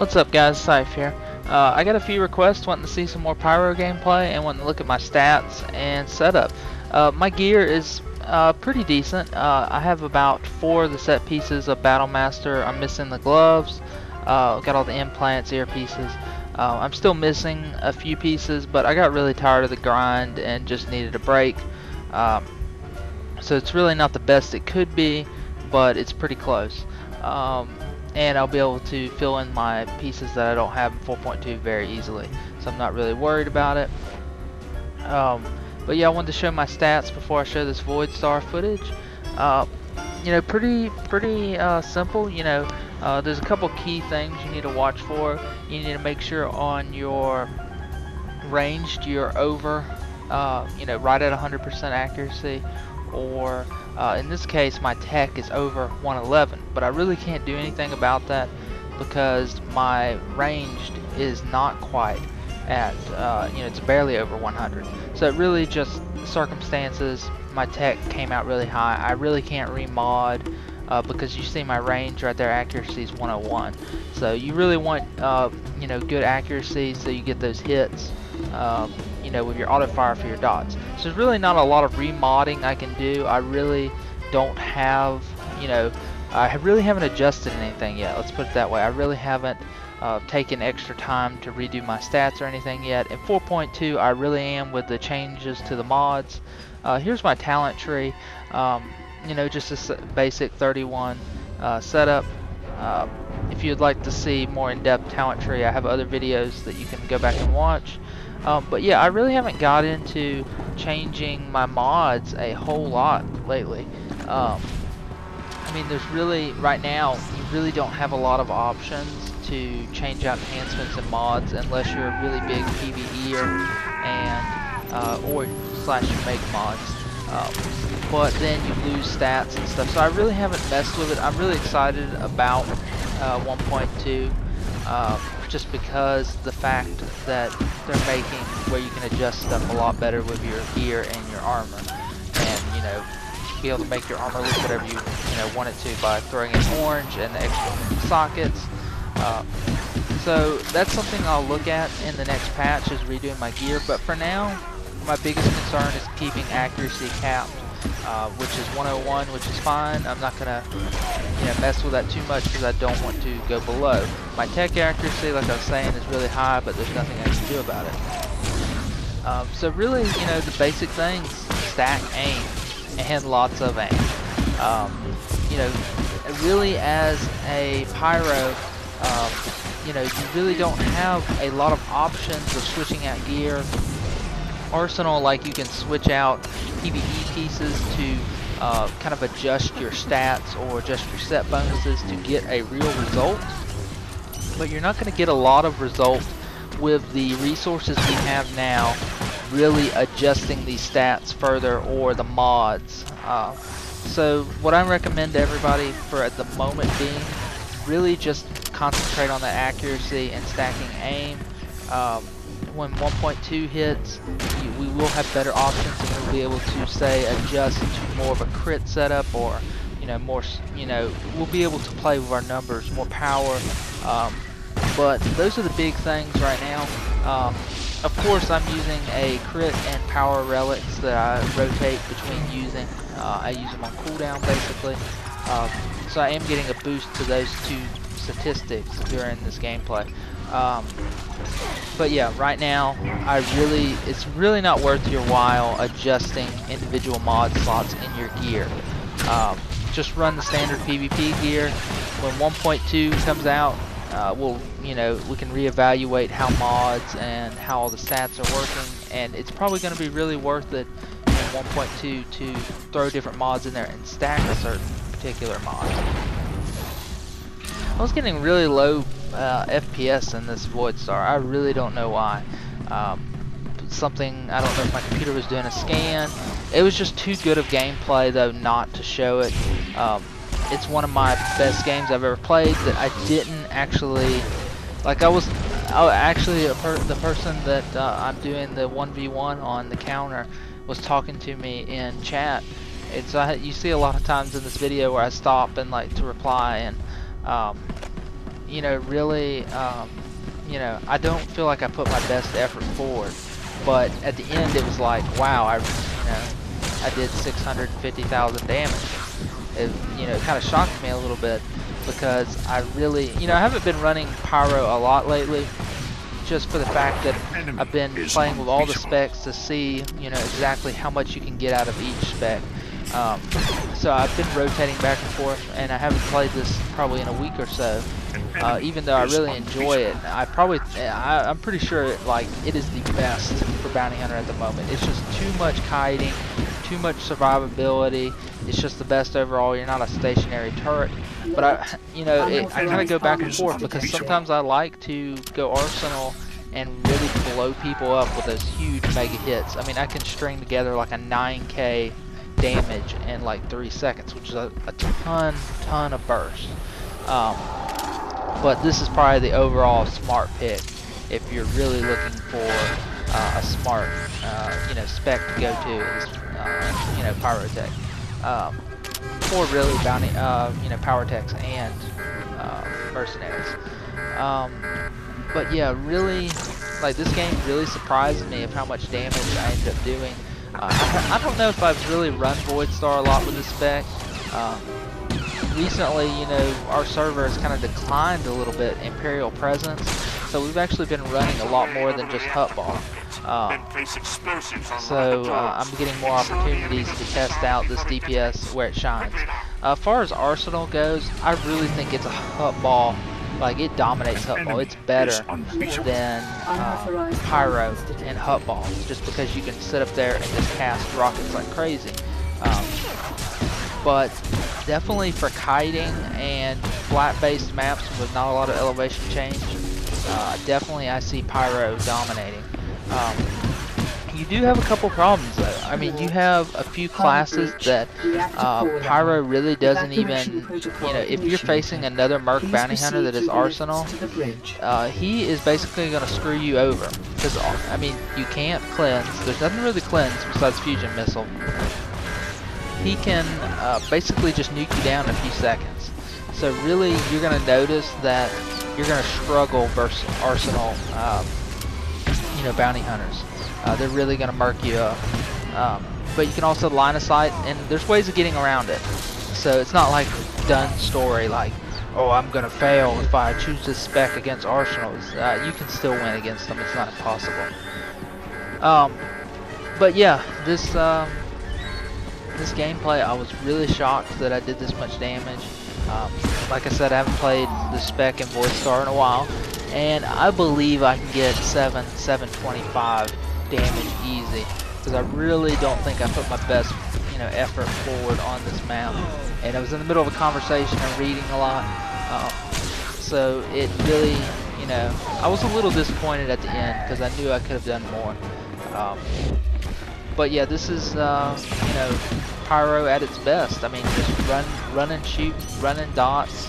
What's up guys, Scythe here. I got a few requests wanting to see some more pyro gameplay and wanting to look at my stats and setup. My gear is pretty decent. I have about 4 of the set pieces of Battlemaster. I'm missing the gloves, got all the implants, earpieces. I'm still missing a few pieces, but I got really tired of the grind and just needed a break. So it's really not the best it could be, but it's pretty close. And I'll be able to fill in my pieces that I don't have in 4.2 very easily, so I'm not really worried about it. But yeah, I wanted to show my stats before I show this Swtor footage. You know, pretty simple. You know, there's a couple key things you need to watch for. You need to make sure on your ranged you're over, you know, right at 100% accuracy, or in this case my tech is over 111, but I really can't do anything about that because my ranged is not quite at, you know, it's barely over 100. So it really just circumstances. My tech came out really high. I really can't remod because you see my range right there, accuracy is 101. So you really want, you know, good accuracy so you get those hits. You know, with your auto fire for your dots. So there's really not a lot of remodding I can do. I really don't have, you know, I really haven't adjusted anything yet. Let's put it that way. I really haven't taken extra time to redo my stats or anything yet. In 4.2, I really am with the changes to the mods. Here's my talent tree. You know, just a basic 31 setup. If you'd like to see more in-depth talent tree, I have other videos that you can go back and watch. But yeah, I really haven't got into changing my mods a whole lot lately. I mean, there's really, right now, you really don't have a lot of options to change out enhancements and mods unless you're a really big PvEer and or slash you make mods. But then you lose stats and stuff. So I really haven't messed with it. I'm really excited about 1.2. Just because the fact that they're making where you can adjust stuff a lot better with your gear and your armor, and you know, be able to make your armor look whatever you know want it to by throwing in orange and the extra sockets. So that's something I'll look at in the next patch, is redoing my gear. But for now, my biggest concern is keeping accuracy capped, which is 101, which is fine. I'm not gonna, you know, mess with that too much because I don't want to go below. My tech accuracy, like I was saying, is really high, but there's nothing I can do about it. So really, you know, the basic things: stack, aim, and lots of aim. You know, really as a pyro, you know, you really don't have a lot of options of switching out gear. Arsenal, like, you can switch out PvE pieces to kind of adjust your stats or adjust your set bonuses to get a real result, but you're not going to get a lot of result with the resources we have now really adjusting these stats further, or the mods. So what I recommend to everybody for at the moment being, really just concentrate on that accuracy and stacking aim. When 1.2 hits, we will have better options, and we'll be able to, say, adjust to more of a crit setup, or, you know, more, you know, we'll be able to play with our numbers, more power. But those are the big things right now. Of course, I'm using a crit and power relics that I rotate between using. I use them on cooldown, basically. So I am getting a boost to those two statistics during this gameplay. But yeah, right now, it's really not worth your while adjusting individual mod slots in your gear. Just run the standard PvP gear. When 1.2 comes out, you know, we can reevaluate how mods and how all the stats are working, and it's probably going to be really worth it in 1.2 to throw different mods in there and stack a certain particular mod. I was getting really low FPS in this Swtor. I really don't know why. Something, I don't know if my computer was doing a scan. It was just too good of gameplay though not to show it. It's one of my best games I've ever played that I didn't actually, like, the person that I'm doing the 1v1 on the counter was talking to me in chat. And so you see a lot of times in this video where I stop and like to reply, and you know, really, you know, I don't feel like I put my best effort forward. But at the end, it was like, wow, you know, I did 650,000 damage. It, you know, it kind of shocked me a little bit because I really, you know, I haven't been running pyro a lot lately, just for the fact that I've been playing with all the specs to see, you know, exactly how much you can get out of each spec. So I've been rotating back and forth, and I haven't played this probably in a week or so. Even though I really enjoy it, I'm pretty sure like it is the best for bounty hunter at the moment. It's just too much kiting, too much survivability. It's just the best overall. You're not a stationary turret. But I kind of go back and forth because sometimes I like to go arsenal and really blow people up with those huge mega hits. I mean, I can string together like a 9k damage in like 3 seconds, which is a ton of burst. But this is probably the overall smart pick if you're really looking for a smart, you know, spec to go to is, you know, pyrotech, or really bounty, you know, powertechs and mercenaries. But yeah, really, like this game really surprised me of how much damage I ended up doing. I don't know if I've really run Voidstar a lot with this spec. Recently, you know, our server has kind of declined a little bit Imperial presence, so we've actually been running a lot more than just Hutball. I'm getting more opportunities to test out this DPS where it shines. As far as Arsenal goes, I really think it's a Hutball. Like, it dominates Hutball. It's better than Pyro and Hutball, just because you can sit up there and just cast rockets like crazy. But definitely for kiting and flat-based maps with not a lot of elevation change, definitely I see Pyro dominating. You do have a couple problems though. I mean, you have a few classes that Pyro really doesn't even, you know, if you're facing another merc bounty hunter that is Arsenal, he is basically going to screw you over. Because, I mean, you can't cleanse. There's nothing really to cleanse besides fusion missile. He can basically just nuke you down in a few seconds. So really, you're going to notice that you're going to struggle versus Arsenal, you know, bounty hunters. They're really going to murk you up. But you can also line of sight, and there's ways of getting around it. So it's not like done story like, oh, I'm going to fail if I choose this spec against Arsenals. You can still win against them. It's not impossible. But yeah, this gameplay, I was really shocked that I did this much damage. Like I said, I haven't played the spec in Voidstar in a while, and I believe I can get 725 damage easy, because I really don't think I put my best, you know, effort forward on this map. And I was in the middle of a conversation and reading a lot, so it really, you know, I was a little disappointed at the end because I knew I could have done more. But yeah, this is, you know, Pyro at its best. I mean, just run and shoot, running dots.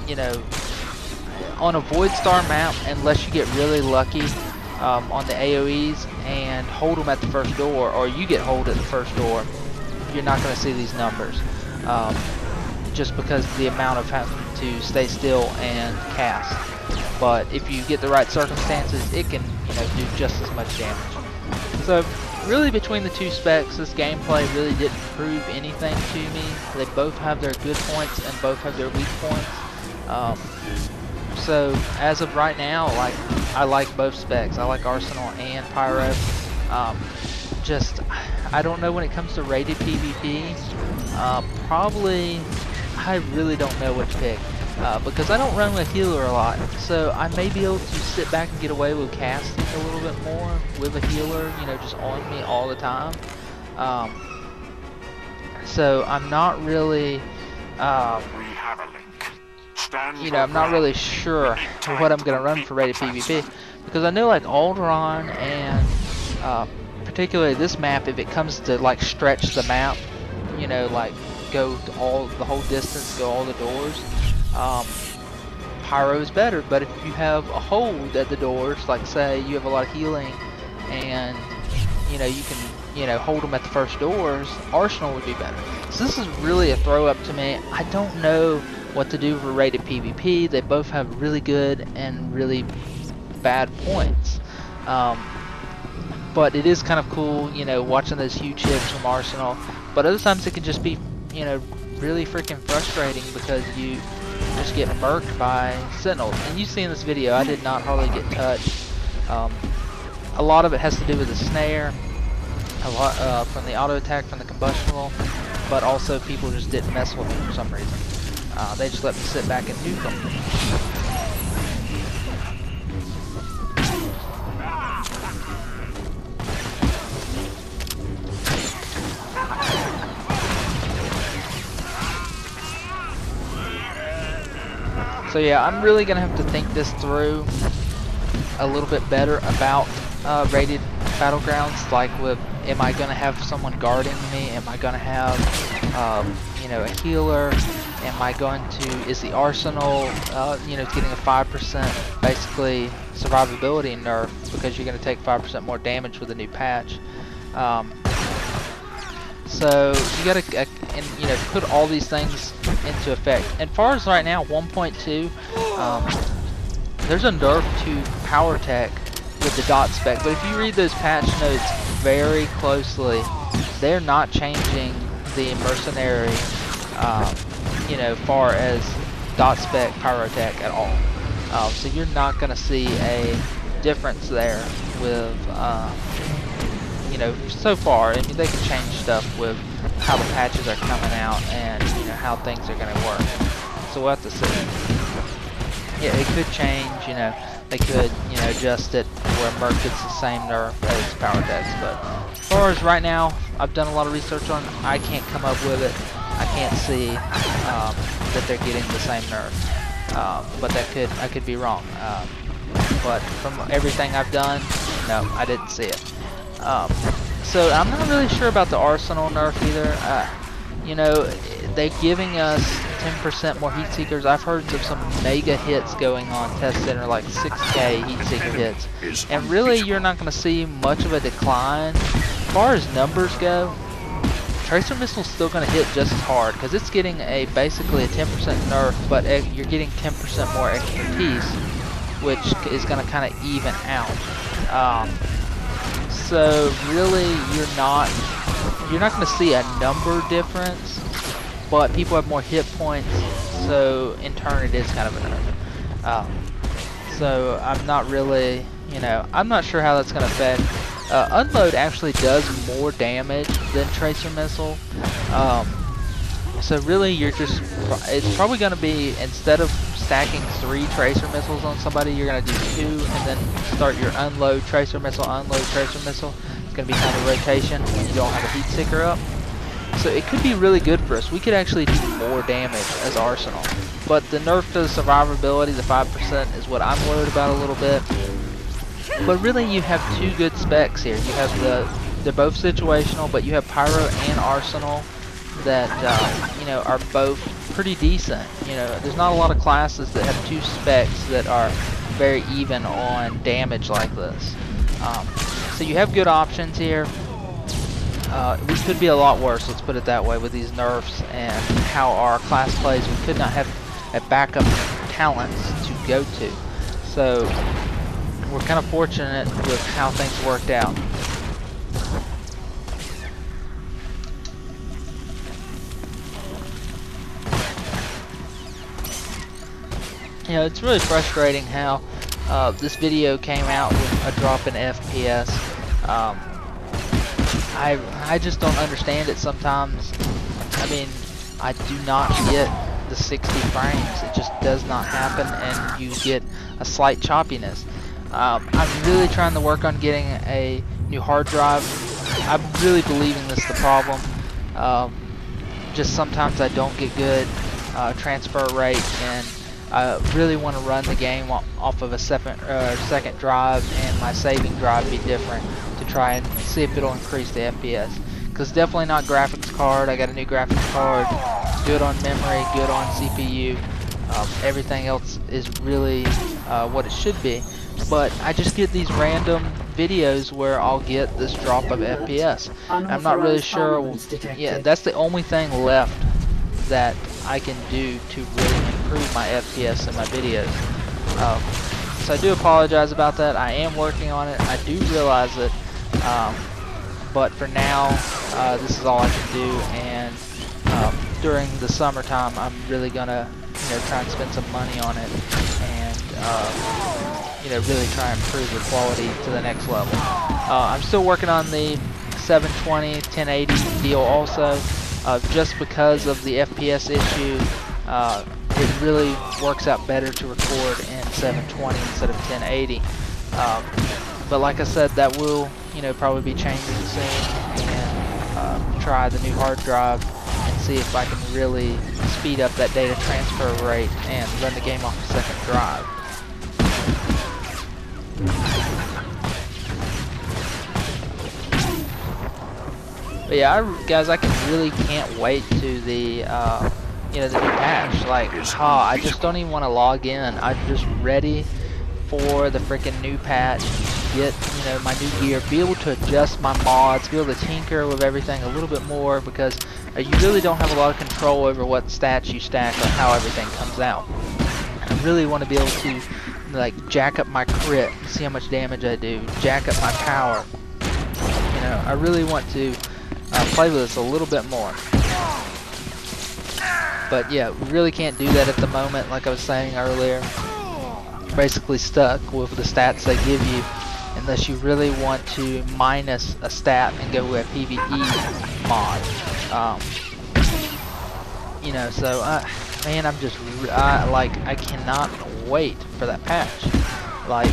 You know, on a Voidstar map, unless you get really lucky on the AoEs and hold them at the first door, or you get hold at the first door, you're not going to see these numbers. Just because of the amount of having to stay still and cast. But if you get the right circumstances, it can, you know, do just as much damage. So really, between the two specs, this gameplay really didn't prove anything to me. They both have their good points and both have their weak points. So as of right now, like, I like both specs. I like Arsenal and Pyro. Just, I don't know when it comes to rated PvP. Probably, I really don't know what to pick. Because I don't run with healer a lot, so I may be able to sit back and get away with casting a little bit more with a healer, you know, just on me all the time. So I'm not really, you know, I'm not really sure what I'm gonna run for rated PvP, because I know like Alderaan and particularly this map, if it comes to like stretch the map, you know, like go to the whole distance, go all the doors. Pyro is better, but if you have a hold at the doors, like say you have a lot of healing and, you know, you can, you know, hold them at the first doors, Arsenal would be better. So this is really a throw up to me. I don't know what to do for rated PvP. They both have really good and really bad points. But it is kind of cool, you know, watching those huge hits from Arsenal. But other times it can just be, you know, really freaking frustrating because you just get merked by Sentinels. And you see in this video, I did not hardly get touched. A lot of it has to do with the snare, a lot from the auto attack from the combustible, but also people just didn't mess with me for some reason. They just let me sit back and nuke them. So yeah, I'm really gonna have to think this through a little bit better about rated battlegrounds. Like, am I gonna have someone guarding me? Am I gonna have you know, a healer? Am I going to? Is the arsenal you know, getting a 5% basically survivability nerf because you're gonna take 5% more damage with a new patch? So you gotta you know, put all these things into effect. And far as right now, 1.2, there's a nerf to pyrotech with the dot spec. But if you read those patch notes very closely, they're not changing the mercenary, you know, far as dot spec pyrotech at all. So you're not gonna see a difference there with. You know, so far. I mean, they can change stuff with how the patches are coming out and, you know, how things are going to work. So we'll have to see. Yeah, it could change, you know, they could, you know, adjust it where merc gets the same nerf as pyrotechs. But as far as right now, I've done a lot of research on it. I can't come up with it. I can't see that they're getting the same nerf. But I could be wrong. But from everything I've done, no, I didn't see it. So I'm not really sure about the Arsenal nerf either. You know, they're giving us 10% more heat seekers. I've heard of some mega hits going on Test Center, like 6K heat seeker hits. And really, you're not going to see much of a decline. As far as numbers go, Tracer Missile's still going to hit just as hard because it's getting basically a 10% nerf, but you're getting 10% more expertise, which is going to kind of even out. So really, you're not going to see a number difference, but people have more hit points, so in turn it is kind of a nerf. So I'm not really, you know, I'm not sure how that's going to affect. Unload actually does more damage than Tracer Missile. So really, it's probably going to be, instead of stacking 3 Tracer Missiles on somebody, you're going to do 2 and then start your unload Tracer Missile, unload Tracer Missile. It's going to be kind of rotation when you don't have a heat seeker up. So it could be really good for us. We could actually do more damage as Arsenal. But the nerf to the survivability, the 5%, is what I'm worried about a little bit. But really, you have 2 good specs here. You have they're both situational, but you have Pyro and Arsenal that you know, are both pretty decent. You know, there's not a lot of classes that have 2 specs that are very even on damage like this. So you have good options here. We could be a lot worse, let's put it that way, with these nerfs and how our class plays. We could not have a backup talents to go to. So we're kind of fortunate with how things worked out. You know, it's really frustrating how this video came out with a drop in FPS. I just don't understand it sometimes. I mean, I do not get the 60 frames. It just does not happen, and you get a slight choppiness. I'm really trying to work on getting a new hard drive. I'm really believing this is the problem. Just sometimes I don't get good transfer rate, and I really want to run the game off of a second drive, and my saving drive be different to try and see if it'll increase the FPS. Because definitely not graphics card. I got a new graphics card, good on memory, good on CPU. Everything else is really what it should be. But I just get these random videos where I'll get this drop of FPS. I'm not really sure. Yeah, that's the only thing left that I can do to really improve my FPS in my videos. So I do apologize about that. I am working on it. I do realize it, but for now, this is all I can do. And during the summertime, I'm really gonna, try and spend some money on it, and really try and improve the quality to the next level. I'm still working on the 720, 1080 deal also, just because of the FPS issue. It really works out better to record in 720 instead of 1080. But like I said, that will, probably be changing soon, and try the new hard drive and see if I can really speed up that data transfer rate and run the game off a second drive. But yeah, guys, I really can't wait to the the new patch. Like, I just don't even want to log in. I'm just ready for the freaking new patch. Get, my new gear, be able to adjust my mods, be able to tinker with everything a little bit more, because you really don't have a lot of control over what stats you stack or how everything comes out. I really want to be able to, like, jack up my crit, see how much damage I do, jack up my power. I really want to play with this a little bit more. But yeah, we really can't do that at the moment. Like I was saying earlier, basically stuck with the stats they give you, unless you really want to minus a stat and go with a PvE mod. So man, I'm just I cannot wait for that patch. Like,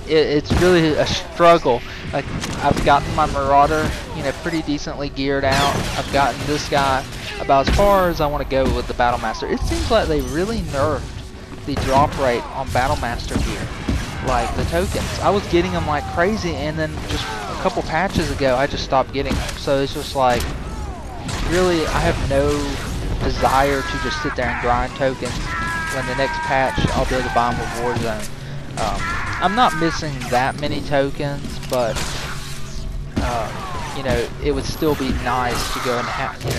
it's really a struggle. Like, I've gotten my Marauder, pretty decently geared out. I've gotten this guy about as far as I want to go with the Battlemaster. It seems like they really nerfed the drop rate on Battlemaster gear, like the tokens. I was getting them like crazy, and then just a couple patches ago, I just stopped getting them. So it's just like, really, I have no desire to just sit there and grind tokens. When the next patch, I'll be able to buy them with Warzone. I'm not missing that many tokens, but it would still be nice to go and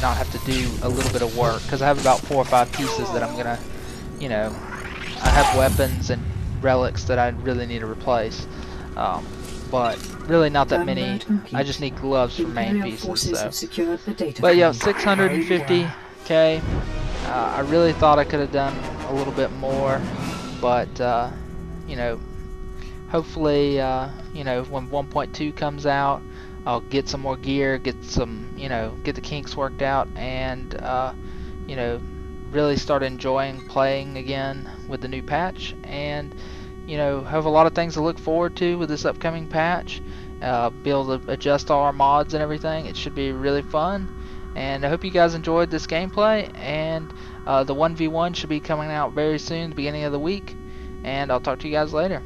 not have to do a little bit of work, because I have about 4 or 5 pieces that I'm gonna, I have weapons and relics that I really need to replace, but really not that many. I just need gloves for main pieces. So, but yeah, 650k. I really thought I could have done a little bit more, but hopefully, when 1.2 comes out, I'll get some more gear, get some, get the kinks worked out, and really start enjoying playing again with the new patch, and have a lot of things to look forward to with this upcoming patch. Be able to adjust all our mods and everything. It should be really fun, and I hope you guys enjoyed this gameplay. And the 1v1 should be coming out very soon, the beginning of the week, and I'll talk to you guys later.